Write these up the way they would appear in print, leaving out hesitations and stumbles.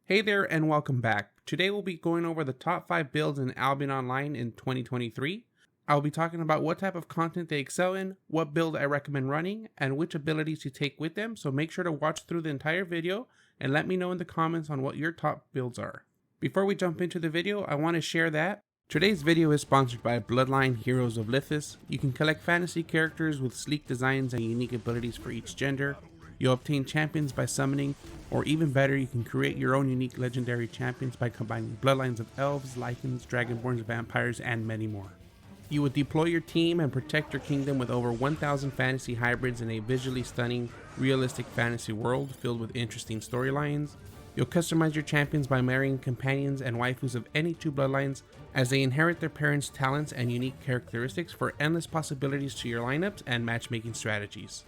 Hey there and welcome back. Today we'll be going over the top 5 builds in Albion Online in 2023. I'll be talking about what type of content they excel in, what build I recommend running, and which abilities to take with them, so make sure to watch through the entire video and let me know in the comments on what your top builds are. Before we jump into the video, I want to share that today's video is sponsored by Bloodline Heroes of Lithis. You can collect fantasy characters with sleek designs and unique abilities for each gender. You'll obtain champions by summoning, or even better, you can create your own unique legendary champions by combining bloodlines of elves, lycans, dragonborns, vampires, and many more. You will deploy your team and protect your kingdom with over 1,000 fantasy hybrids in a visually stunning, realistic fantasy world filled with interesting storylines. You'll customize your champions by marrying companions and waifus of any two bloodlines as they inherit their parents' talents and unique characteristics for endless possibilities to your lineups and matchmaking strategies.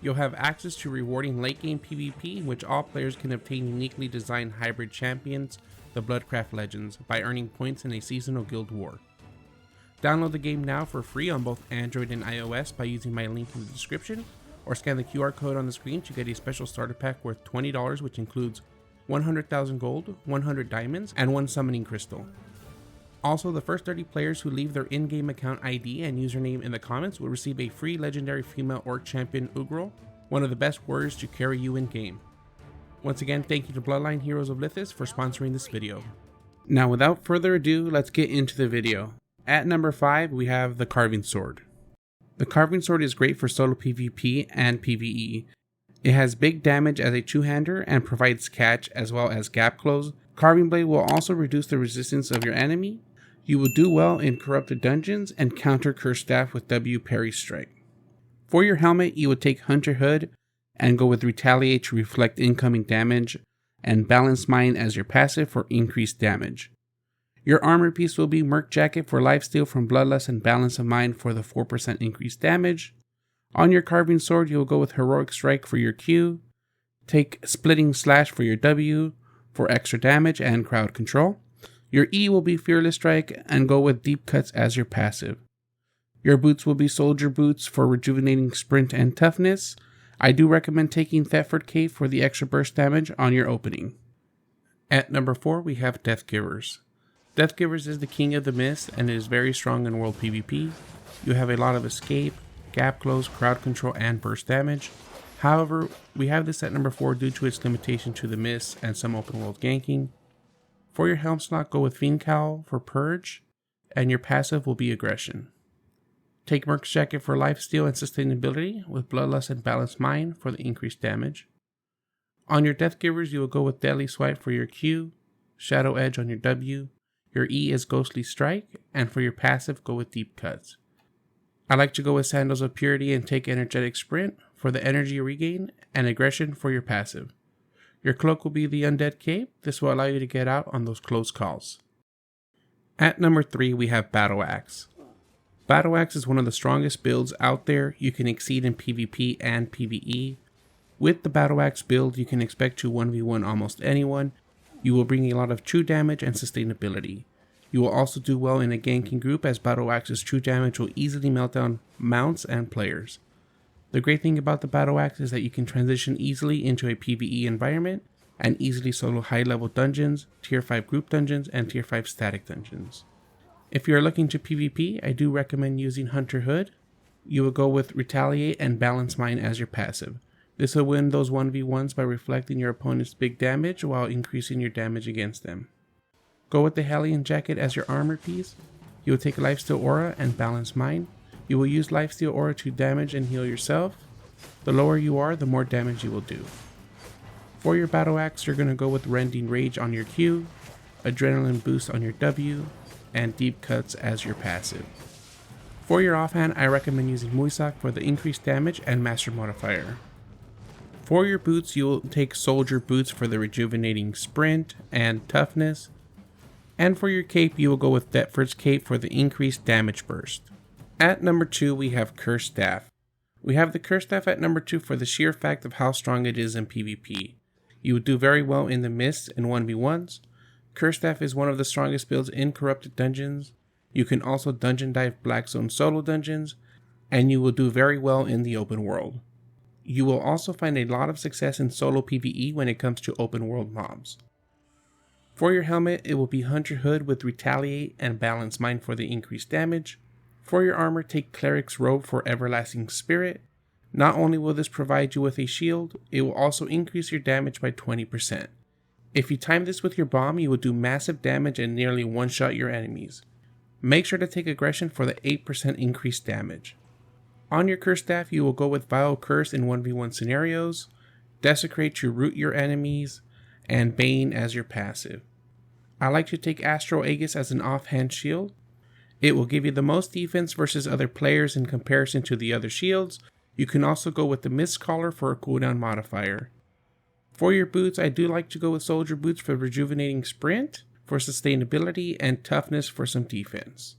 You'll have access to rewarding late game PvP in which all players can obtain uniquely designed hybrid champions, the Bloodcraft Legends, by earning points in a seasonal guild war. Download the game now for free on both Android and iOS by using my link in the description, or scan the QR code on the screen to get a special starter pack worth $20, which includes 100,000 gold, 100 diamonds, and 1 summoning crystal. Also, the first 30 players who leave their in-game account ID and username in the comments will receive a free legendary female orc champion Ugrel, one of the best warriors to carry you in-game. Once again, thank you to Bloodline Heroes of Lithis for sponsoring this video. Now without further ado, let's get into the video. At number 5, we have the Carving Sword. The Carving Sword is great for solo PvP and PvE. It has big damage as a two-hander and provides catch as well as gap close. Carving Blade will also reduce the resistance of your enemy. You will do well in corrupted dungeons and counter Cursed Staff with W Parry Strike. For your helmet, you would take Hunter Hood and go with Retaliate to reflect incoming damage, and Balanced Mind as your passive for increased damage. Your armor piece will be Merc Jacket for lifesteal from Bloodlust and Balance of Mind for the 4% increased damage. On your Carving Sword, you will go with Heroic Strike for your Q, take Splitting Slash for your W for extra damage and crowd control. Your E will be Fearless Strike and go with Deep Cuts as your passive. Your boots will be Soldier Boots for rejuvenating sprint and toughness. I do recommend taking Thetford Cape for the extra burst damage on your opening. At number 4, we have Deathgivers. Deathgivers is the king of the mist and it is very strong in world PvP. You have a lot of escape, gap close, crowd control, and burst damage. However, we have this at number 4 due to its limitation to the mist and some open world ganking. For your helm slot, go with Fiend Cowl for Purge, and your passive will be Aggression. Take Merc's Jacket for lifesteal and sustainability, with Bloodlust and Balanced Mind for the increased damage. On your Deathgivers, you will go with Deadly Swipe for your Q, Shadow Edge on your W, your E is Ghostly Strike, and for your passive, go with Deep Cuts. I like to go with Sandals of Purity and take Energetic Sprint for the energy regain, and Aggression for your passive. Your cloak will be the Undead Cape. This will allow you to get out on those close calls. At number 3, we have BattleAxe. BattleAxe is one of the strongest builds out there. You can exceed in PvP and PvE. With the BattleAxe build, you can expect to 1v1 almost anyone. You will bring a lot of true damage and sustainability. You will also do well in a ganking group as BattleAxe's true damage will easily melt down mounts and players. The great thing about the BattleAxe is that you can transition easily into a PvE environment and easily solo high level dungeons, tier 5 group dungeons, and tier 5 static dungeons. If you are looking to PvP, I do recommend using Hunter Hood. You will go with Retaliate and Balance Mind as your passive. This will win those 1v1s by reflecting your opponent's big damage while increasing your damage against them. Go with the Hellion Jacket as your armor piece. You will take Lifesteal Aura and Balance Mind. You will use Lifesteal Aura to damage and heal yourself. The lower you are, the more damage you will do. For your BattleAxe, you're going to go with Rending Rage on your Q, Adrenaline Boost on your W, and Deep Cuts as your passive. For your offhand, I recommend using Muisak for the increased damage and Master Modifier. For your boots, you will take Soldier Boots for the rejuvenating sprint and toughness. And for your cape, you will go with Thetford's Cape for the increased damage burst. At number 2, we have Cursed Staff. We have the Cursed Staff at number 2 for the sheer fact of how strong it is in PvP. You would do very well in the mist and 1v1s. Cursed Staff is one of the strongest builds in corrupted dungeons. You can also dungeon dive Black Zone solo dungeons, and you will do very well in the open world. You will also find a lot of success in solo PvE when it comes to open world mobs. For your helmet, it will be Hunter Hood with Retaliate and Balanced Mind for the increased damage. For your armor, take Cleric's Robe for Everlasting Spirit. Not only will this provide you with a shield, it will also increase your damage by 20%. If you time this with your bomb, you will do massive damage and nearly one-shot your enemies. Make sure to take Aggression for the 8% increased damage. On your Curse Staff, you will go with Vile Curse in 1v1 scenarios, Desecrate to root your enemies, and Bane as your passive. I like to take Astral Aegis as an offhand shield. It will give you the most defense versus other players in comparison to the other shields. You can also go with the Mist Collar for a cooldown modifier. For your boots, I do like to go with Soldier Boots for Rejuvenating Sprint, for sustainability, and toughness for some defense.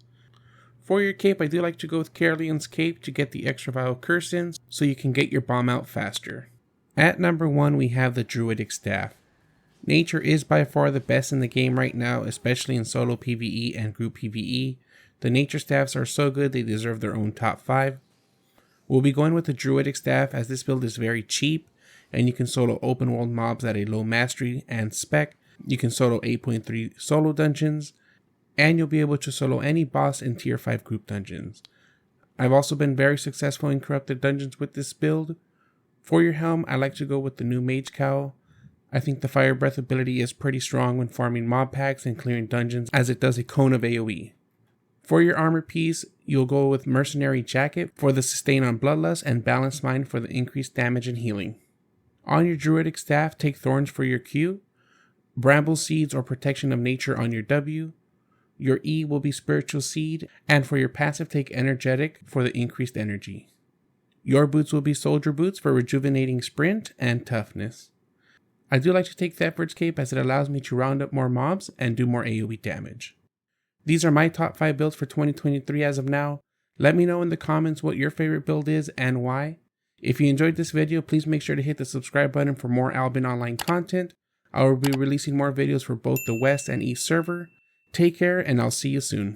For your cape, I do like to go with Caerleon's Cape to get the extra Vile Curse in, so you can get your bomb out faster. At number 1, we have the Druidic Staff. Nature is by far the best in the game right now, especially in solo PvE and group PvE. The Nature Staffs are so good they deserve their own top 5. We'll be going with the Druidic Staff as this build is very cheap, and you can solo open world mobs at a low mastery and spec. You can solo 8.3 solo dungeons, and you'll be able to solo any boss in tier 5 group dungeons. I've also been very successful in corrupted dungeons with this build. For your helm, I like to go with the new Mage Cowl. I think the Fire Breath ability is pretty strong when farming mob packs and clearing dungeons, as it does a cone of AoE. For your armor piece, you'll go with Mercenary Jacket for the sustain on Bloodlust and Balanced Mind for the increased damage and healing. On your Druidic Staff, take Thorns for your Q, Bramble Seeds or Protection of Nature on your W. Your E will be Spiritual Seed, and for your passive, take Energetic for the increased energy. Your boots will be Soldier Boots for Rejuvenating Sprint and Toughness. I do like to take Theftward's Cape as it allows me to round up more mobs and do more AoE damage. These are my top 5 builds for 2023 as of now. Let me know in the comments what your favorite build is and why. If you enjoyed this video, please make sure to hit the subscribe button for more Albion Online content. I will be releasing more videos for both the West and East server. Take care, and I'll see you soon.